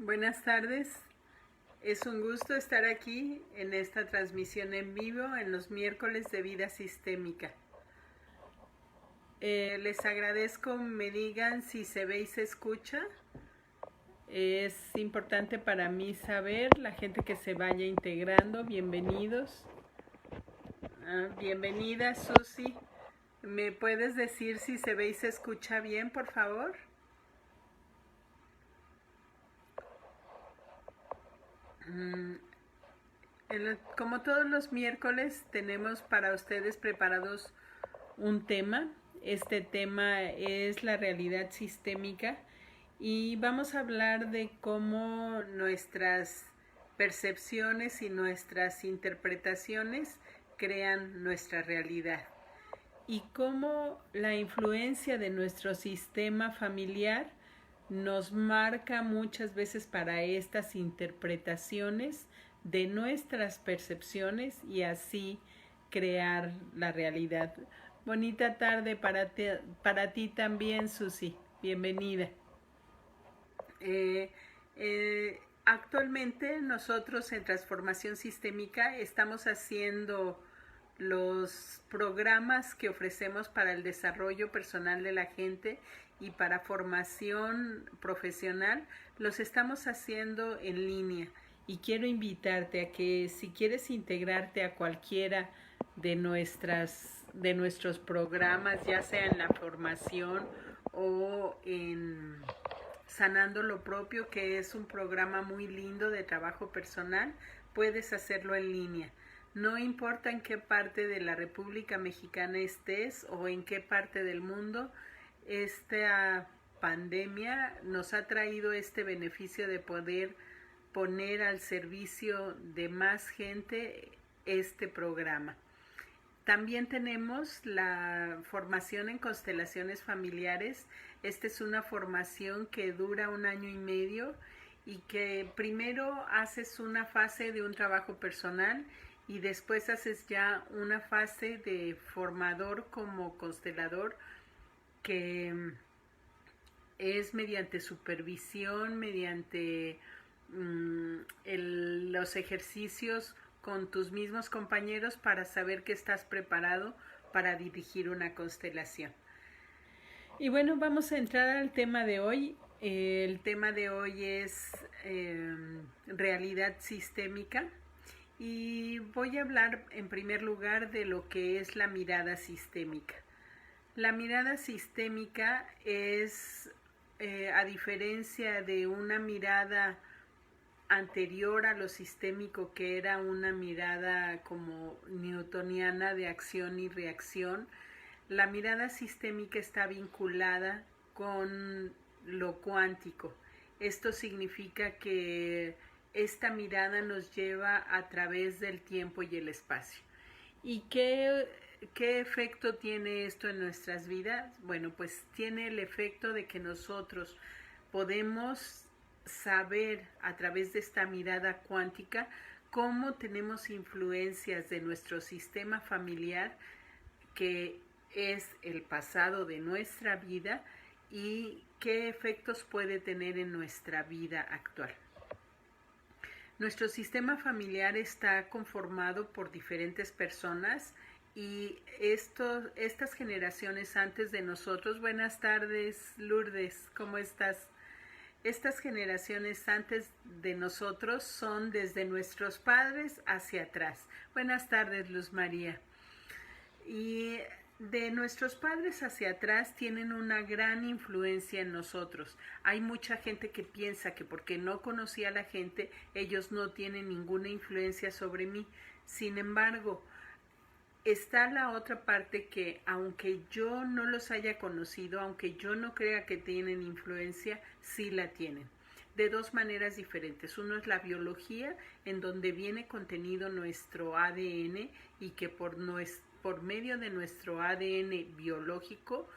Buenas tardes. Es un gusto estar aquí en esta transmisión en vivo en los miércoles de vida sistémica. Les agradezco me digan si se ve y se escucha. Es importante para mí saber, la gente que se vaya integrando, bienvenidos. Bienvenida, Susi. ¿Me puedes decir si se ve y se escucha bien, por favor? Como todos los miércoles, tenemos para ustedes preparados un tema. Este tema es la realidad sistémica y vamos a hablar de cómo nuestras percepciones y nuestras interpretaciones crean nuestra realidad y cómo la influencia de nuestro sistema familiar nos marca muchas veces para estas interpretaciones de nuestras percepciones y así crear la realidad. Bonita tarde para ti también, Susi. Bienvenida. Actualmente nosotros en Transformación Sistémica estamos haciendo los programas que ofrecemos para el desarrollo personal de la gente y para formación profesional, los estamos haciendo en línea. Y quiero invitarte a que si quieres integrarte a cualquiera de nuestros programas, ya sea en la formación o en Sanando lo Propio, que es un programa muy lindo de trabajo personal, puedes hacerlo en línea. No importa en qué parte de la República Mexicana estés o en qué parte del mundo, esta pandemia nos ha traído este beneficio de poder poner al servicio de más gente este programa. También tenemos la formación en constelaciones familiares. Esta es una formación que dura 1 año y medio y que primero haces una fase de un trabajo personal y después haces ya una fase de formador como constelador, que es mediante supervisión, mediante los ejercicios con tus mismos compañeros para saber que estás preparado para dirigir una constelación. Y bueno, vamos a entrar al tema de hoy. El tema de hoy es realidad sistémica y voy a hablar en primer lugar de lo que es la mirada sistémica. La mirada sistémica es, a diferencia de una mirada anterior a lo sistémico, que era una mirada como newtoniana de acción y reacción, la mirada sistémica está vinculada con lo cuántico. Esto significa que esta mirada nos lleva a través del tiempo y el espacio. ¿Y qué efecto tiene esto en nuestras vidas? Bueno, pues tiene el efecto de que nosotros podemos saber a través de esta mirada cuántica cómo tenemos influencias de nuestro sistema familiar, que es el pasado de nuestra vida, y qué efectos puede tener en nuestra vida actual. Nuestro sistema familiar está conformado por diferentes personas y estas generaciones antes de nosotros, buenas tardes Lourdes, ¿cómo estás? Estas generaciones antes de nosotros son desde nuestros padres hacia atrás. Buenas tardes, Luz María. Y de nuestros padres hacia atrás tienen una gran influencia en nosotros. Hay mucha gente que piensa que porque no conocí a la gente, ellos no tienen ninguna influencia sobre mí. Sin embargo, está la otra parte que, aunque yo no los haya conocido, aunque yo no crea que tienen influencia, sí la tienen. De dos maneras diferentes. Uno es la biología, en donde viene contenido nuestro ADN y que por medio de nuestro ADN biológico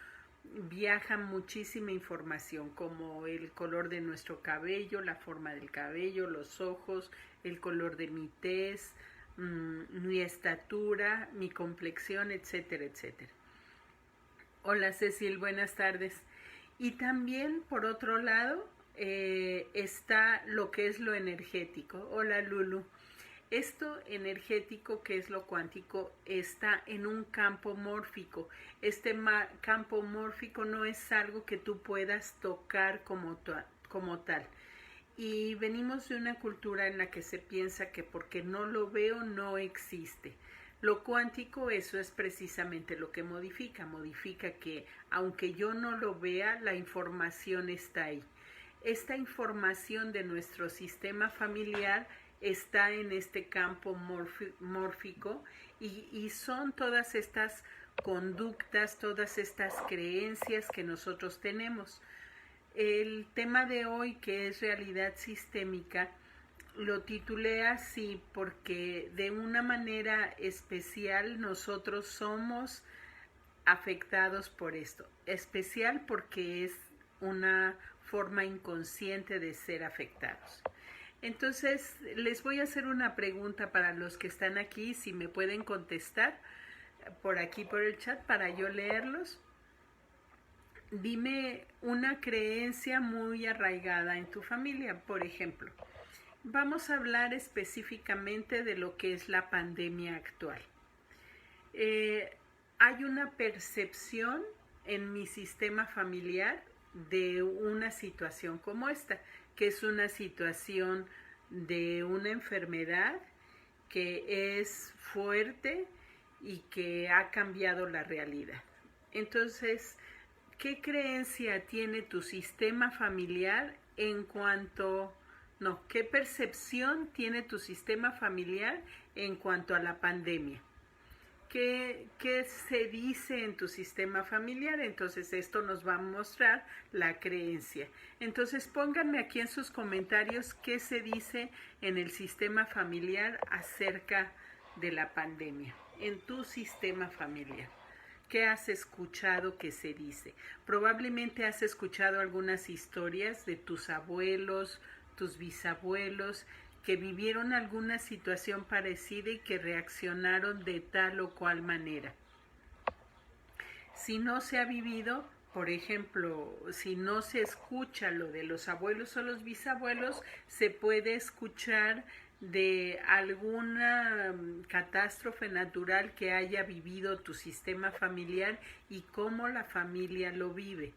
viaja muchísima información, como el color de nuestro cabello, la forma del cabello, los ojos, el color de mi tez, mi estatura, mi complexión, etcétera, etcétera. Hola Cecil, buenas tardes. Y también, por otro lado, está lo que es lo energético. Hola Lulu. Esto energético, que es lo cuántico, está en un campo mórfico. Este campo mórfico no es algo que tú puedas tocar como tal. Y venimos de una cultura en la que se piensa que porque no lo veo no existe. Lo cuántico, eso es precisamente lo que modifica que aunque yo no lo vea, la información está ahí. Esta información de nuestro sistema familiar está en este campo mórfico y son todas estas conductas, todas estas creencias que nosotros tenemos. El tema de hoy, que es realidad sistémica, lo titulé así porque de una manera especial nosotros somos afectados por esto. Especial porque es una forma inconsciente de ser afectados. Entonces, les voy a hacer una pregunta para los que están aquí, si me pueden contestar por aquí por el chat para yo leerlos. Dime una creencia muy arraigada en tu familia, por ejemplo. Vamos a hablar específicamente de lo que es la pandemia actual. Hay una percepción en mi sistema familiar de una situación como esta, que es una situación de una enfermedad que es fuerte y que ha cambiado la realidad. Entonces, ¿qué creencia tiene tu sistema familiar qué percepción tiene tu sistema familiar en cuanto a la pandemia? ¿Qué se dice en tu sistema familiar? Entonces esto nos va a mostrar la creencia. Entonces pónganme aquí en sus comentarios qué se dice en el sistema familiar acerca de la pandemia, en tu sistema familiar. ¿Qué has escuchado que se dice? Probablemente has escuchado algunas historias de tus abuelos, tus bisabuelos, que vivieron alguna situación parecida y que reaccionaron de tal o cual manera. Si no se ha vivido, por ejemplo, si no se escucha lo de los abuelos o los bisabuelos, se puede escuchar de alguna catástrofe natural que haya vivido tu sistema familiar y cómo la familia lo vive.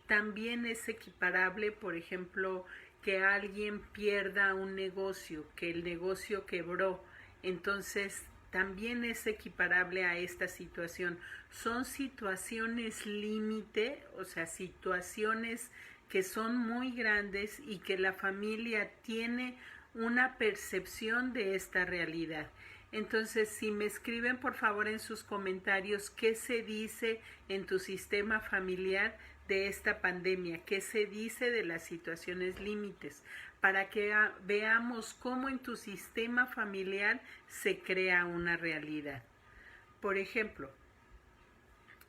También es equiparable, por ejemplo, que alguien pierda un negocio, que el negocio quebró. Entonces, también es equiparable a esta situación. Son situaciones límite, o sea, situaciones que son muy grandes y que la familia tiene una percepción de esta realidad. Entonces, si me escriben por favor en sus comentarios qué se dice en tu sistema familiar de esta pandemia, qué se dice de las situaciones límites, para que veamos cómo en tu sistema familiar se crea una realidad. Por ejemplo,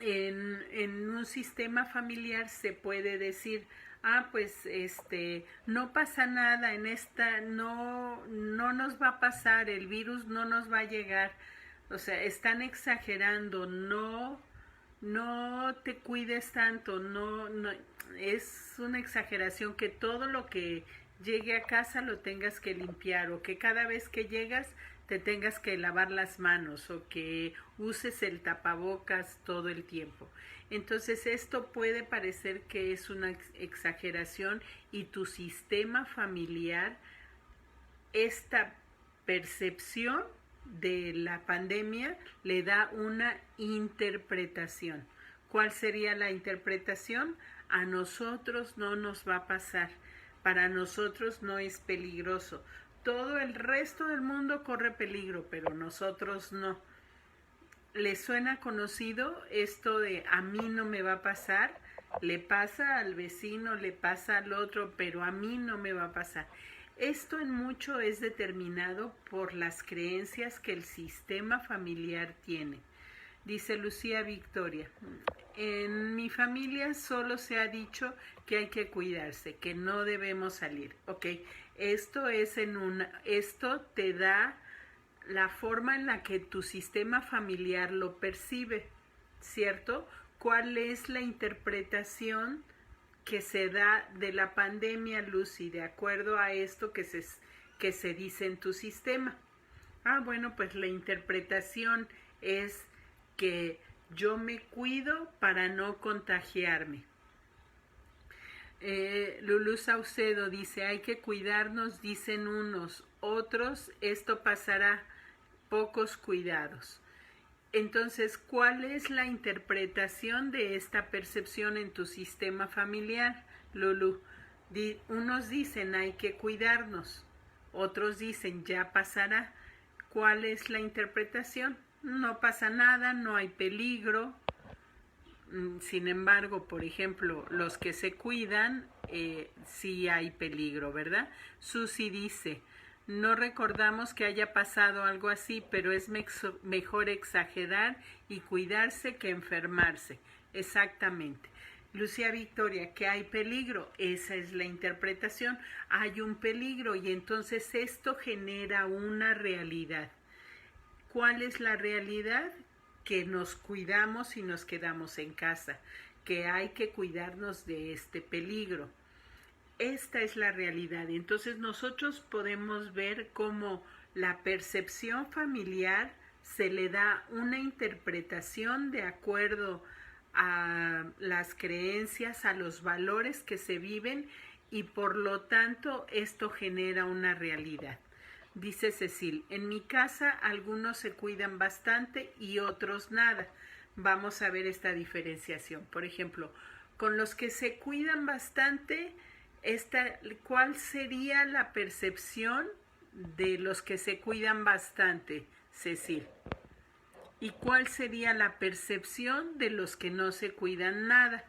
en un sistema familiar se puede decir, pues no pasa nada, en esta no nos va a pasar, el virus no nos va a llegar. O sea, están exagerando, no te cuides tanto, no, es una exageración que todo lo que llegue a casa lo tengas que limpiar, o que cada vez que llegas te tengas que lavar las manos, o que uses el tapabocas todo el tiempo. Entonces esto puede parecer que es una exageración y tu sistema familiar, esta percepción de la pandemia le da una interpretación. ¿Cuál sería la interpretación? A nosotros no nos va a pasar, para nosotros no es peligroso. Todo el resto del mundo corre peligro, pero nosotros no. ¿Les suena conocido esto de a mí no me va a pasar? Le pasa al vecino, le pasa al otro, pero a mí no me va a pasar. Esto en mucho es determinado por las creencias que el sistema familiar tiene. Dice Lucía Victoria, en mi familia solo se ha dicho que hay que cuidarse, que no debemos salir. Ok, esto te da la forma en la que tu sistema familiar lo percibe, ¿cierto? ¿Cuál es la interpretación que se da de la pandemia, Lucy, de acuerdo a esto que se dice en tu sistema? Bueno, pues la interpretación es que yo me cuido para no contagiarme. Lulú Saucedo dice, hay que cuidarnos, dicen unos, otros, esto pasará, pocos cuidados. Entonces, ¿cuál es la interpretación de esta percepción en tu sistema familiar, Lulú? Unos dicen, hay que cuidarnos, otros dicen, ya pasará. ¿Cuál es la interpretación? No pasa nada, no hay peligro. Sin embargo, por ejemplo, los que se cuidan, sí hay peligro, ¿verdad? Susi dice, no recordamos que haya pasado algo así, pero es mejor exagerar y cuidarse que enfermarse. Exactamente. Lucía Victoria, que hay peligro, esa es la interpretación. Hay un peligro y entonces esto genera una realidad. ¿Cuál es la realidad? Que nos cuidamos y nos quedamos en casa, que hay que cuidarnos de este peligro. Esta es la realidad. Entonces nosotros podemos ver cómo la percepción familiar se le da una interpretación de acuerdo a las creencias, a los valores que se viven y por lo tanto esto genera una realidad. Dice Cecil, en mi casa algunos se cuidan bastante y otros nada. Vamos a ver esta diferenciación. Por ejemplo, con los que se cuidan bastante, ¿cuál sería la percepción de los que se cuidan bastante, Cecil? ¿Y cuál sería la percepción de los que no se cuidan nada?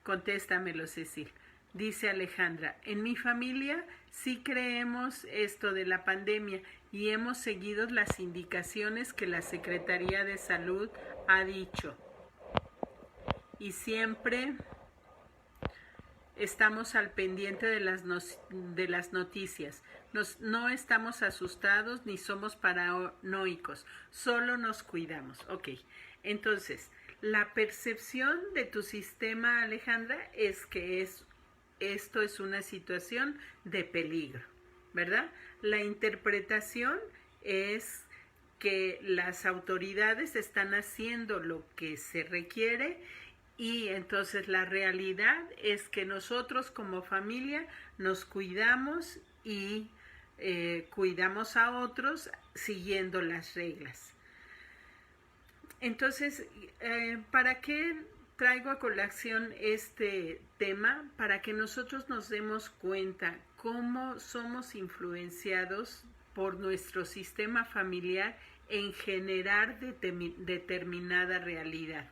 Contéstamelo, Cecil. Dice Alejandra, en mi familia sí creemos esto de la pandemia y hemos seguido las indicaciones que la Secretaría de Salud ha dicho. Y siempre estamos al pendiente de las noticias. No estamos asustados ni somos paranoicos, solo nos cuidamos. Ok, entonces, la percepción de tu sistema, Alejandra, es que esto es una situación de peligro, ¿verdad? La interpretación es que las autoridades están haciendo lo que se requiere y entonces la realidad es que nosotros como familia nos cuidamos y cuidamos a otros siguiendo las reglas. Entonces, ¿para qué traigo a colación este tema? Para que nosotros nos demos cuenta cómo somos influenciados por nuestro sistema familiar en generar determinada realidad.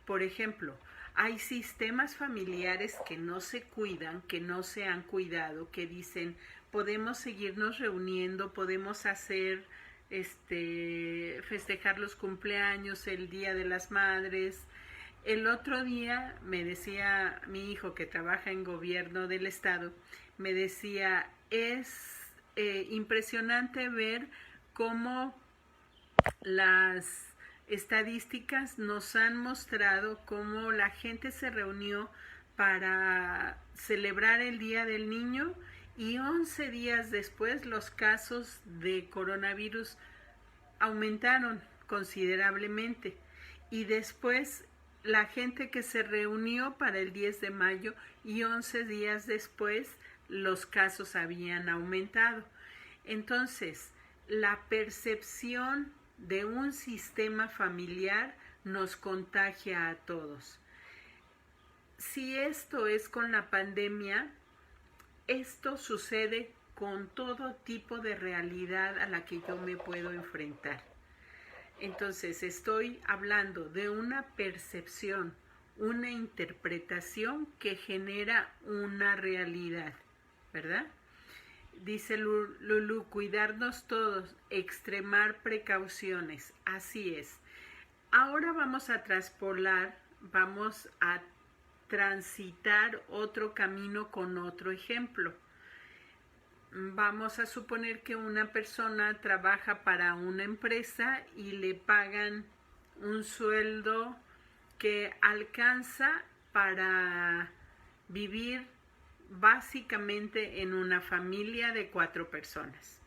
Por ejemplo, hay sistemas familiares que no se cuidan, que no se han cuidado, que dicen, podemos seguirnos reuniendo, podemos hacer festejar los cumpleaños, el Día de las Madres. El otro día me decía mi hijo que trabaja en gobierno del estado, me decía, es impresionante ver cómo las estadísticas nos han mostrado cómo la gente se reunió para celebrar el Día del Niño y 11 días después los casos de coronavirus aumentaron considerablemente y después la gente que se reunió para el 10 de mayo y 11 días después los casos habían aumentado. Entonces, la percepción de un sistema familiar nos contagia a todos. Si esto es con la pandemia, esto sucede con todo tipo de realidad a la que yo me puedo enfrentar. Entonces, estoy hablando de una percepción, una interpretación que genera una realidad, ¿verdad? Dice Lulú, cuidarnos todos, extremar precauciones, así es. Ahora vamos a traspolar, vamos a transitar otro camino con otro ejemplo. Vamos a suponer que una persona trabaja para una empresa y le pagan un sueldo que alcanza para vivir básicamente en una familia de 4 personas.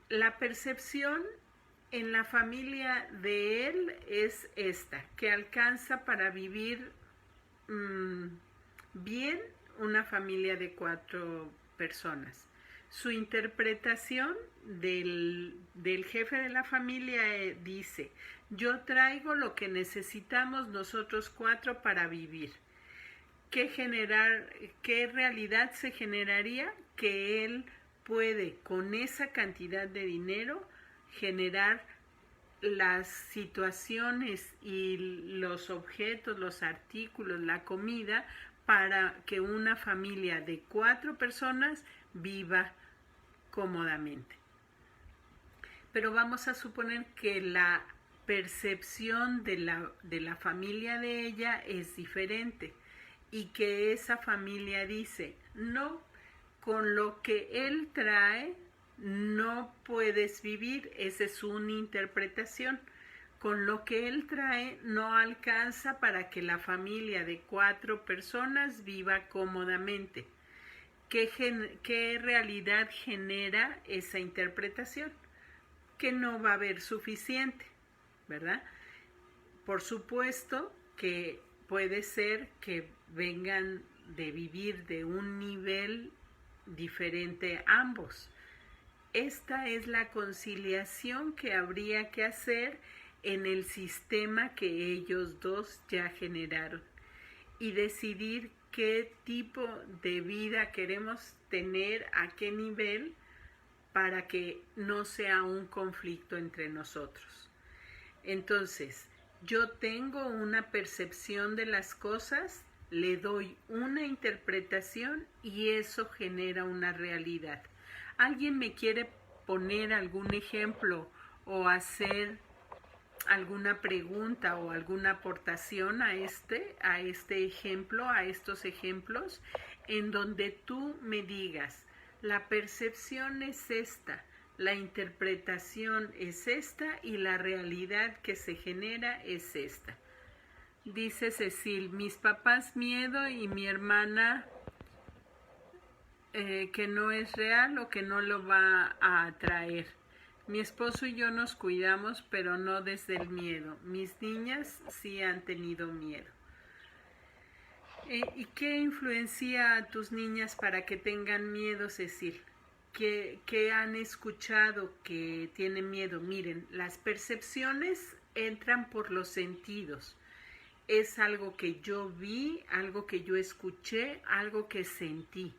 La percepción en la familia de él es esta, que alcanza para vivir bien una familia de 4 personas. Su interpretación del jefe de la familia dice: yo traigo lo que necesitamos nosotros 4 para vivir. ¿Qué realidad se generaría? Que él puede con esa cantidad de dinero generar las situaciones y los objetos, los artículos, la comida para que una familia de 4 personas viva cómodamente. Pero vamos a suponer que la percepción de la familia de ella es diferente y que esa familia dice: no, con lo que él trae no puedes vivir. Esa es una interpretación. Con lo que él trae no alcanza para que la familia de 4 personas viva cómodamente. ¿Qué realidad genera esa interpretación? Que no va a haber suficiente, ¿verdad? Por supuesto que puede ser que vengan de vivir de un nivel diferente ambos. Esta es la conciliación que habría que hacer en el sistema que ellos dos ya generaron y decidir qué tipo de vida queremos tener, a qué nivel, para que no sea un conflicto entre nosotros. Entonces, yo tengo una percepción de las cosas, le doy una interpretación y eso genera una realidad. ¿Alguien me quiere poner algún ejemplo o hacer alguna pregunta o alguna aportación a este ejemplo, a estos ejemplos, en donde tú me digas: la percepción es esta, la interpretación es esta y la realidad que se genera es esta? Dice Cecil: mis papás miedo y mi hermana que no es real o que no lo va a atraer. Mi esposo y yo nos cuidamos, pero no desde el miedo. Mis niñas sí han tenido miedo. ¿Y qué influencia a tus niñas para que tengan miedo, Cecil? ¿Qué han escuchado que tienen miedo? Miren, las percepciones entran por los sentidos. Es algo que yo vi, algo que yo escuché, algo que sentí.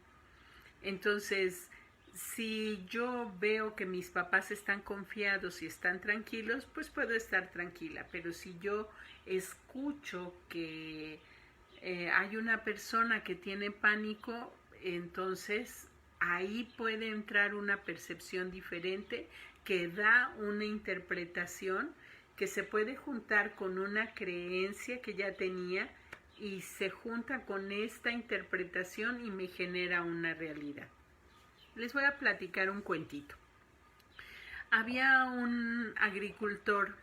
Entonces, si yo veo que mis papás están confiados y están tranquilos, pues puedo estar tranquila. Pero si yo escucho que hay una persona que tiene pánico, entonces ahí puede entrar una percepción diferente que da una interpretación que se puede juntar con una creencia que ya tenía y se junta con esta interpretación y me genera una realidad. Les voy a platicar un cuentito. Había un agricultor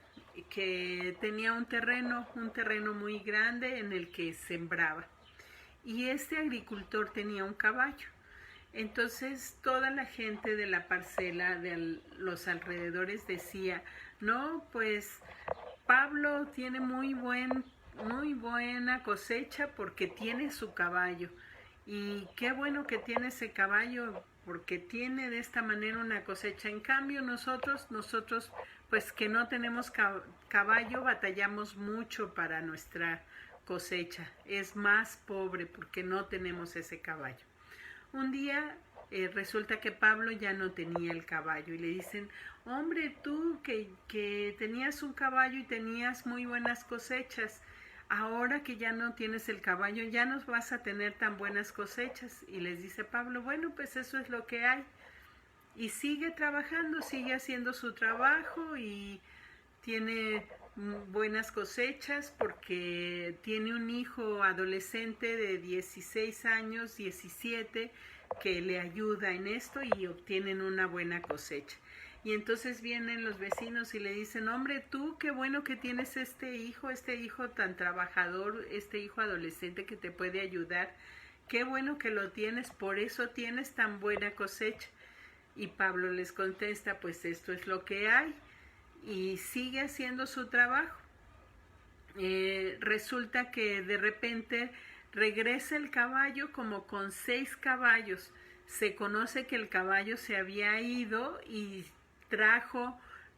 que tenía un terreno muy grande en el que sembraba. Y este agricultor tenía un caballo. Entonces toda la gente de la parcela, de los alrededores, decía: no, pues Pablo tiene muy buena cosecha porque tiene su caballo. Y qué bueno que tiene ese caballo porque tiene de esta manera una cosecha. En cambio nosotros pues que no tenemos caballo, batallamos mucho para nuestra cosecha. Es más pobre porque no tenemos ese caballo. Un día resulta que Pablo ya no tenía el caballo y le dicen: hombre, tú que tenías un caballo y tenías muy buenas cosechas, ahora que ya no tienes el caballo ya no vas a tener tan buenas cosechas. Y les dice Pablo: bueno, pues eso es lo que hay. Y sigue trabajando, sigue haciendo su trabajo y tiene buenas cosechas porque tiene un hijo adolescente de 16 años, 17, que le ayuda en esto y obtienen una buena cosecha. Y entonces vienen los vecinos y le dicen, hombre, tú qué bueno que tienes este hijo tan trabajador, este hijo adolescente que te puede ayudar. Qué bueno que lo tienes, por eso tienes tan buena cosecha. Y Pablo les contesta, pues esto es lo que hay. Y sigue haciendo su trabajo. Resulta que de repente regresa el caballo como con 6 caballos. Se conoce que el caballo se había ido y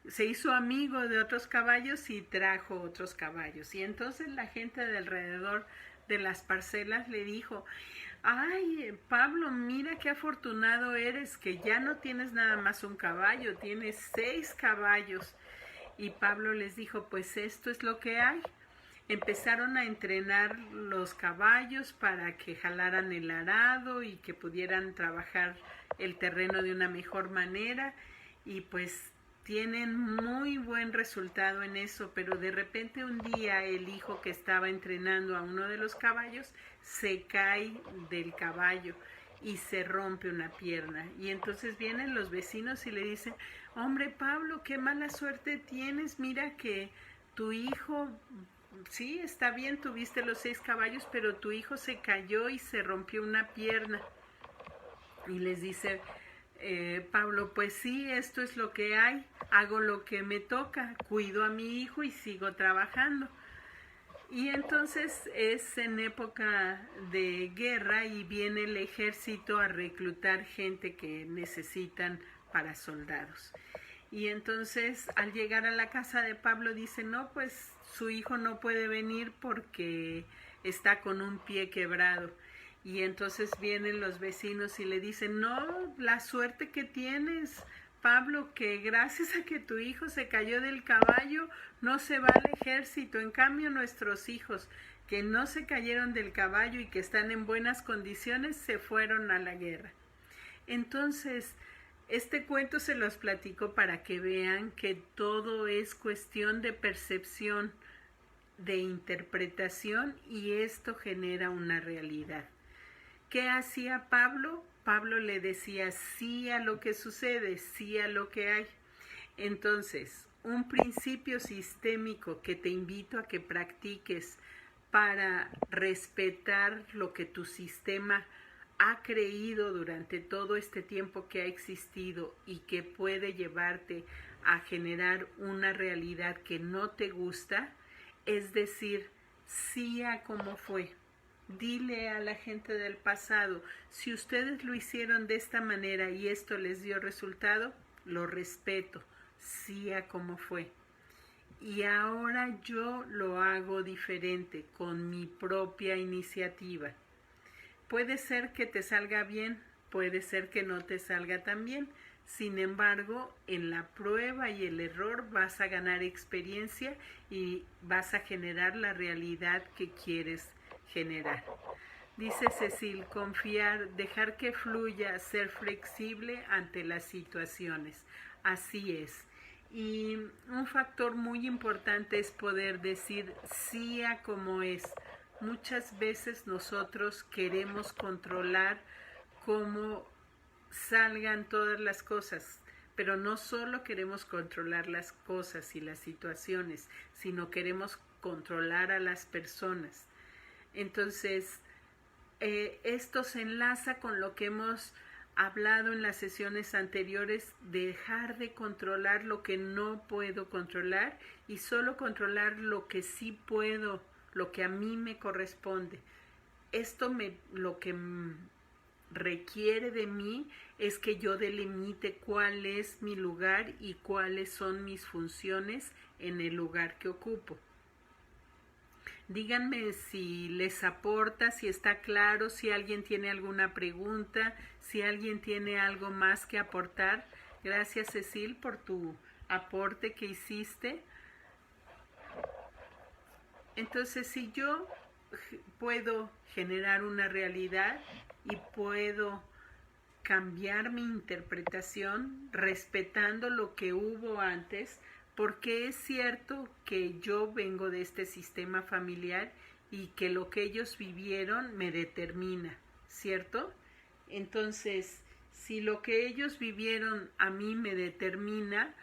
se hizo amigo de otros caballos y trajo otros caballos. Y entonces la gente de alrededor de las parcelas le dijo, ay, Pablo, mira qué afortunado eres, que ya no tienes nada más un caballo, tienes 6 caballos. Y Pablo les dijo, pues esto es lo que hay. Empezaron a entrenar los caballos para que jalaran el arado y que pudieran trabajar el terreno de una mejor manera, y pues tienen muy buen resultado en eso, pero de repente un día el hijo que estaba entrenando a uno de los caballos se cae del caballo y se rompe una pierna. Y entonces vienen los vecinos y le dicen, hombre Pablo, qué mala suerte tienes, mira que tu hijo, sí, está bien, tuviste los 6 caballos, pero tu hijo se cayó y se rompió una pierna. Y les dice Pablo, pues sí, esto es lo que hay, hago lo que me toca, cuido a mi hijo y sigo trabajando. Y entonces es en época de guerra y viene el ejército a reclutar gente que necesitan para soldados. Y entonces al llegar a la casa de Pablo dice, no, pues su hijo no puede venir porque está con un pie quebrado. Y entonces vienen los vecinos y le dicen, no, la suerte que tienes, Pablo, que gracias a que tu hijo se cayó del caballo, no se va al ejército. En cambio, nuestros hijos, que no se cayeron del caballo y que están en buenas condiciones, se fueron a la guerra. Entonces, este cuento se los platico para que vean que todo es cuestión de percepción, de interpretación, y esto genera una realidad. ¿Qué hacía Pablo? Pablo le decía sí a lo que sucede, sí a lo que hay. Entonces, un principio sistémico que te invito a que practiques para respetar lo que tu sistema ha creído durante todo este tiempo que ha existido y que puede llevarte a generar una realidad que no te gusta, es decir, sí a cómo fue. Dile a la gente del pasado, si ustedes lo hicieron de esta manera y esto les dio resultado, lo respeto, sí a cómo fue. Y ahora yo lo hago diferente, con mi propia iniciativa. Puede ser que te salga bien, puede ser que no te salga tan bien. Sin embargo, en la prueba y el error vas a ganar experiencia y vas a generar la realidad que quieres generar. Dice Cecil, confiar, dejar que fluya, ser flexible ante las situaciones. Así es. Y un factor muy importante es poder decir sí a como es. Muchas veces nosotros queremos controlar cómo salgan todas las cosas, pero no solo queremos controlar las cosas y las situaciones, sino queremos controlar a las personas. Entonces, esto se enlaza con lo que hemos hablado en las sesiones anteriores, dejar de controlar lo que no puedo controlar y solo controlar lo que sí puedo, lo que a mí me corresponde. Lo que requiere de mí es que yo delimite cuál es mi lugar y cuáles son mis funciones en el lugar que ocupo. Díganme si les aporta, si está claro, si alguien tiene alguna pregunta, si alguien tiene algo más que aportar. Gracias, Cecil, por tu aporte que hiciste. Entonces, si yo puedo generar una realidad y puedo cambiar mi interpretación respetando lo que hubo antes, porque es cierto que yo vengo de este sistema familiar y que lo que ellos vivieron me determina, ¿cierto? Entonces, Si lo que ellos vivieron a mí me determina,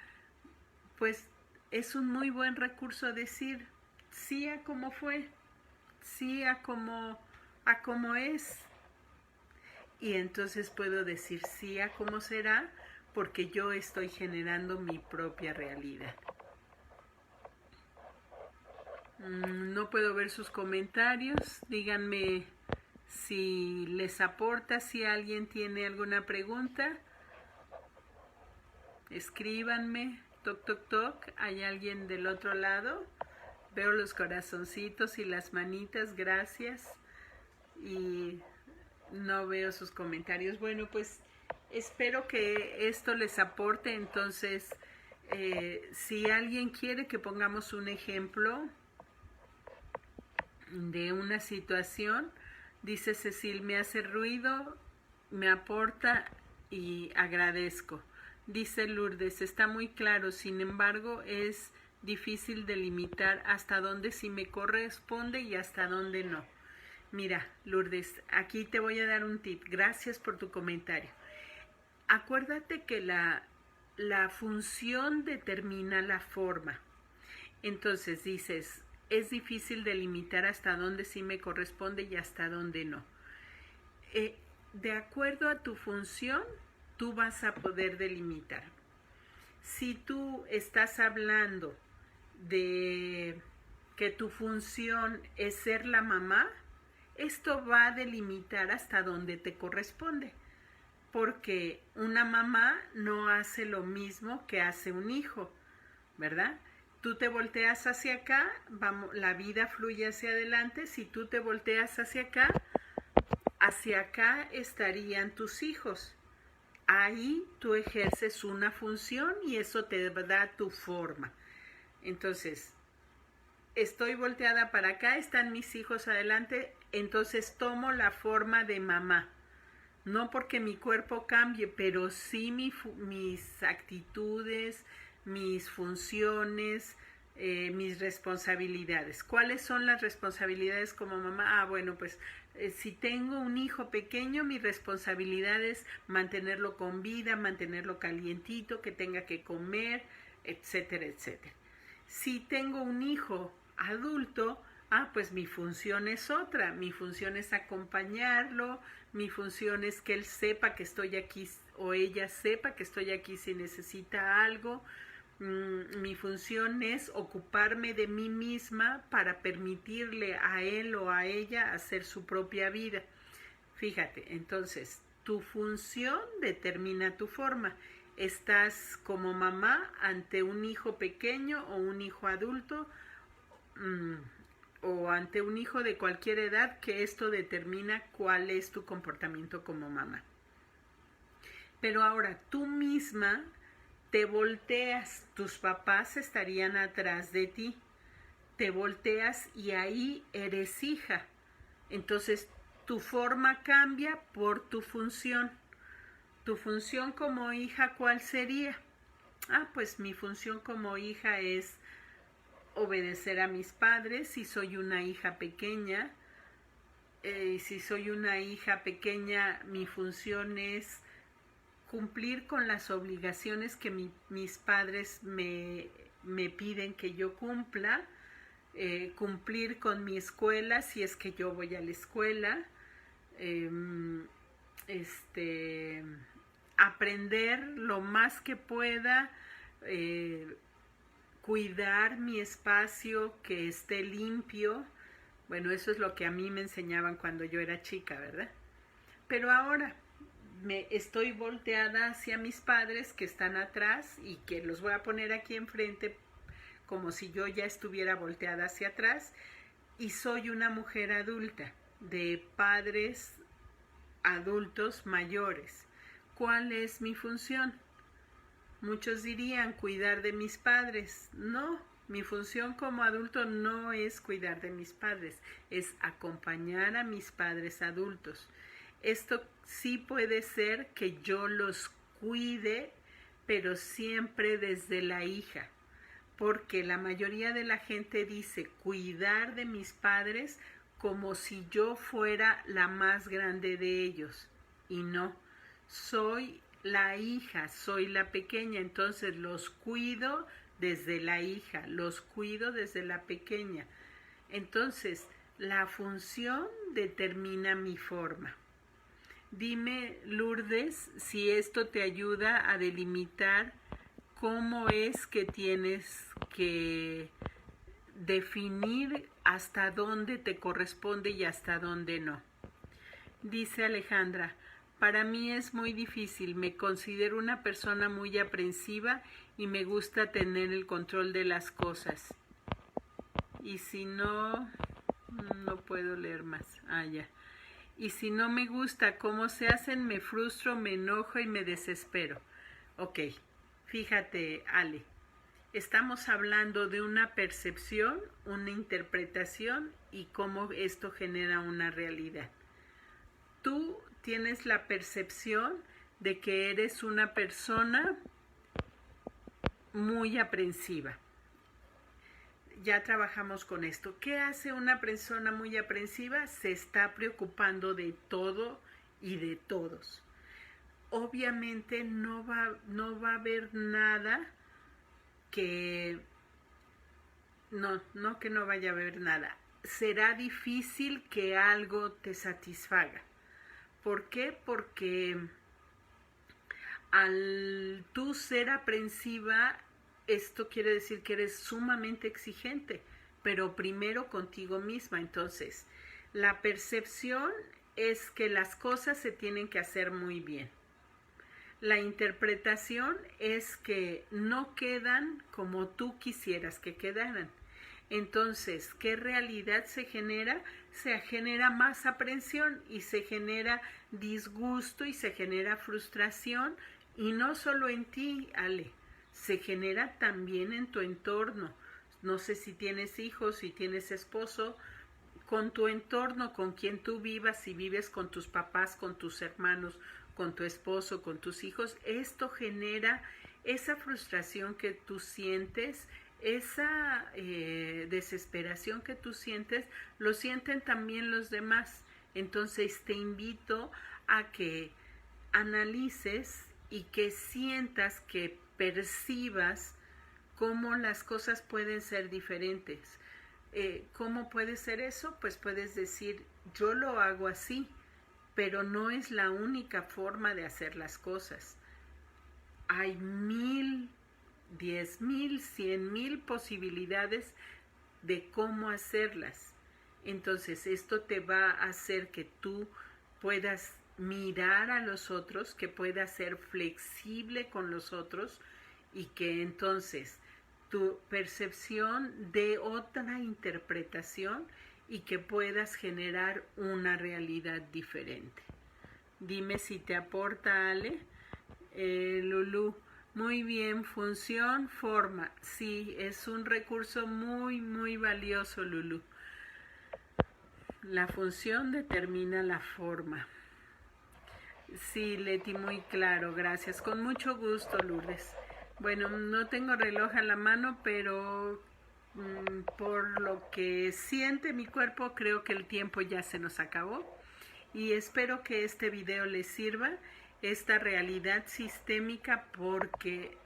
pues es un muy buen recurso decir sí a como fue, sí a como es. Y entonces puedo decir sí a como será, porque yo estoy generando mi propia realidad. No puedo ver sus comentarios. Díganme si les aporta, si alguien tiene alguna pregunta. Escríbanme. Toc, toc, toc. ¿Hay alguien del otro lado? Veo los corazoncitos y las manitas. Gracias. Y no veo sus comentarios. Bueno, pues espero que esto les aporte. Entonces, si alguien quiere que pongamos un ejemplo de una situación, dice Cecil, me hace ruido, me aporta y agradezco. Dice Lourdes, está muy claro, sin embargo es difícil delimitar hasta dónde sí me corresponde y hasta dónde no. Mira, Lourdes, aquí te voy a dar un tip. Gracias por tu comentario. Acuérdate que la función determina la forma. Entonces dices, es difícil delimitar hasta dónde sí me corresponde y hasta dónde no. De acuerdo a tu función, tú vas a poder delimitar. Si tú estás hablando de que tu función es ser la mamá, esto va a delimitar hasta dónde te corresponde. Porque una mamá no hace lo mismo que hace un hijo, ¿verdad? Tú te volteas hacia acá, la vida fluye hacia adelante. Si tú te volteas hacia acá estarían tus hijos. Ahí tú ejerces una función y eso te da tu forma. Entonces, estoy volteada para acá, están mis hijos adelante, entonces tomo la forma de mamá. No porque mi cuerpo cambie, pero sí mis actitudes, mis funciones, mis responsabilidades. ¿Cuáles son las responsabilidades como mamá? Bueno, pues si tengo un hijo pequeño, mi responsabilidad es mantenerlo con vida, mantenerlo calientito, que tenga que comer, etcétera, etcétera. Si tengo un hijo adulto, pues mi función es otra. Mi función es acompañarlo, mi función es que él sepa que estoy aquí o ella sepa que estoy aquí si necesita algo. Mi función es ocuparme de mí misma para permitirle a él o a ella hacer su propia vida. Fíjate, entonces, tu función determina tu forma. Estás como mamá ante un hijo pequeño o un hijo adulto, o ante un hijo de cualquier edad, que esto determina cuál es tu comportamiento como mamá. Pero ahora tú misma te volteas, tus papás estarían atrás de ti, te volteas y ahí eres hija. Entonces tu forma cambia por tu función. Tu función como hija, ¿cuál sería? Pues mi función como hija es obedecer a mis padres. Si soy una hija pequeña, mi función es cumplir con las obligaciones que mis padres me piden que yo cumpla, cumplir con mi escuela si es que yo voy a la escuela, aprender lo más que pueda, cuidar mi espacio, que esté limpio. Bueno, eso es lo que a mí me enseñaban cuando yo era chica, ¿verdad? Pero ahora me estoy volteada hacia mis padres que están atrás y que los voy a poner aquí enfrente como si yo ya estuviera volteada hacia atrás, y soy una mujer adulta de padres adultos mayores. ¿Cuál es mi función? Muchos dirían cuidar de mis padres. No, mi función como adulto no es cuidar de mis padres, es acompañar a mis padres adultos. Esto sí puede ser que yo los cuide, pero siempre desde la hija, porque la mayoría de la gente dice cuidar de mis padres como si yo fuera la más grande de ellos, y no, soy la hija, soy la pequeña, entonces los cuido desde la hija, los cuido desde la pequeña. Entonces, la función determina mi forma. Dime, Lourdes, si esto te ayuda a delimitar cómo es que tienes que definir hasta dónde te corresponde y hasta dónde no. Dice Alejandra, para mí es muy difícil, me considero una persona muy aprensiva y me gusta tener el control de las cosas. Y si no, no puedo leer más. Ya. Y si no me gusta cómo se hacen, me frustro, me enojo y me desespero. Ok, fíjate, Ale, estamos hablando de una percepción, una interpretación y cómo esto genera una realidad. Tú tienes la percepción de que eres una persona muy aprensiva. Ya trabajamos con esto. ¿Qué hace una persona muy aprensiva? Se está preocupando de todo y de todos. Obviamente no va a haber nada que... No que no vaya a haber nada. Será difícil que algo te satisfaga. ¿Por qué? Porque al tú ser aprensiva, esto quiere decir que eres sumamente exigente, pero primero contigo misma. Entonces, la percepción es que las cosas se tienen que hacer muy bien. La interpretación es que no quedan como tú quisieras que quedaran. Entonces, ¿qué realidad se genera? Se genera más aprensión y se genera disgusto y se genera frustración, y no solo en ti, Ale, se genera también en tu entorno. No sé si tienes hijos, si tienes esposo, con tu entorno, con quien tú vivas, si vives con tus papás, con tus hermanos, con tu esposo, con tus hijos, esto genera esa frustración que tú sientes, esa desesperación que tú sientes, lo sienten también los demás. Entonces te invito a que analices y que sientas, que percibas cómo las cosas pueden ser diferentes. ¿Cómo puede ser eso? Pues puedes decir, yo lo hago así, pero no es la única forma de hacer las cosas. Hay 1000, 10,000, 100,000 posibilidades de cómo hacerlas. Entonces esto te va a hacer que tú puedas mirar a los otros, que puedas ser flexible con los otros y que entonces tu percepción dé otra interpretación y que puedas generar una realidad diferente. Dime si te aporta, Ale. Lulú, muy bien, función, forma. Sí, es un recurso muy, muy valioso, Lulú. La función determina la forma. Sí, Leti, muy claro, gracias. Con mucho gusto, Lourdes. Bueno, no tengo reloj a la mano, pero por lo que siente mi cuerpo, creo que el tiempo ya se nos acabó. Y espero que este video les sirva, esta realidad sistémica, porque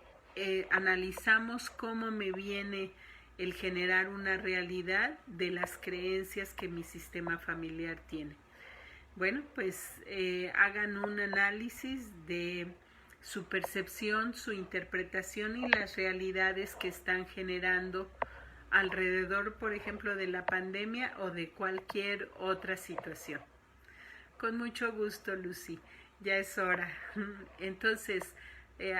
analizamos cómo me viene el generar una realidad de las creencias que mi sistema familiar tiene. Bueno, pues hagan un análisis de su percepción, su interpretación y las realidades que están generando alrededor, por ejemplo, de la pandemia o de cualquier otra situación. Con mucho gusto, Lucy. Ya es hora. Entonces,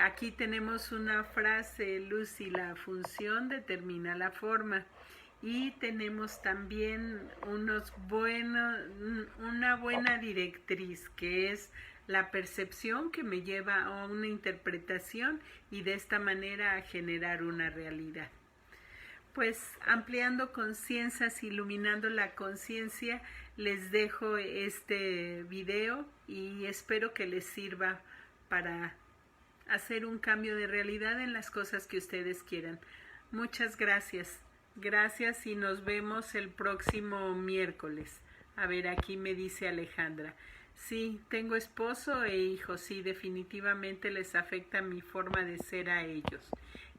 aquí tenemos una frase, Lucy, la función determina la forma. Y tenemos también una buena directriz, que es la percepción que me lleva a una interpretación y de esta manera a generar una realidad. Pues ampliando conciencias, iluminando la conciencia, les dejo este video y espero que les sirva para hacer un cambio de realidad en las cosas que ustedes quieran. Muchas gracias. Gracias y nos vemos el próximo miércoles. A ver, aquí me dice Alejandra. Sí, tengo esposo e hijos, sí, definitivamente les afecta mi forma de ser a ellos.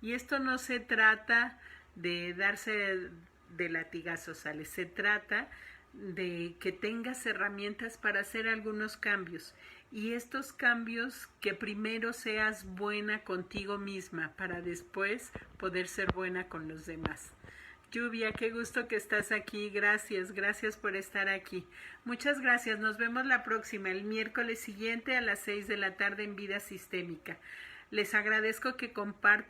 Y esto no se trata de darse de latigazos, Ale, se trata de que tengas herramientas para hacer algunos cambios. Y estos cambios, que primero seas buena contigo misma para después poder ser buena con los demás. Lluvia, qué gusto que estás aquí. Gracias, gracias por estar aquí. Muchas gracias. Nos vemos la próxima, el miércoles siguiente a las 6 de la tarde en Vida Sistémica. Les agradezco que compartan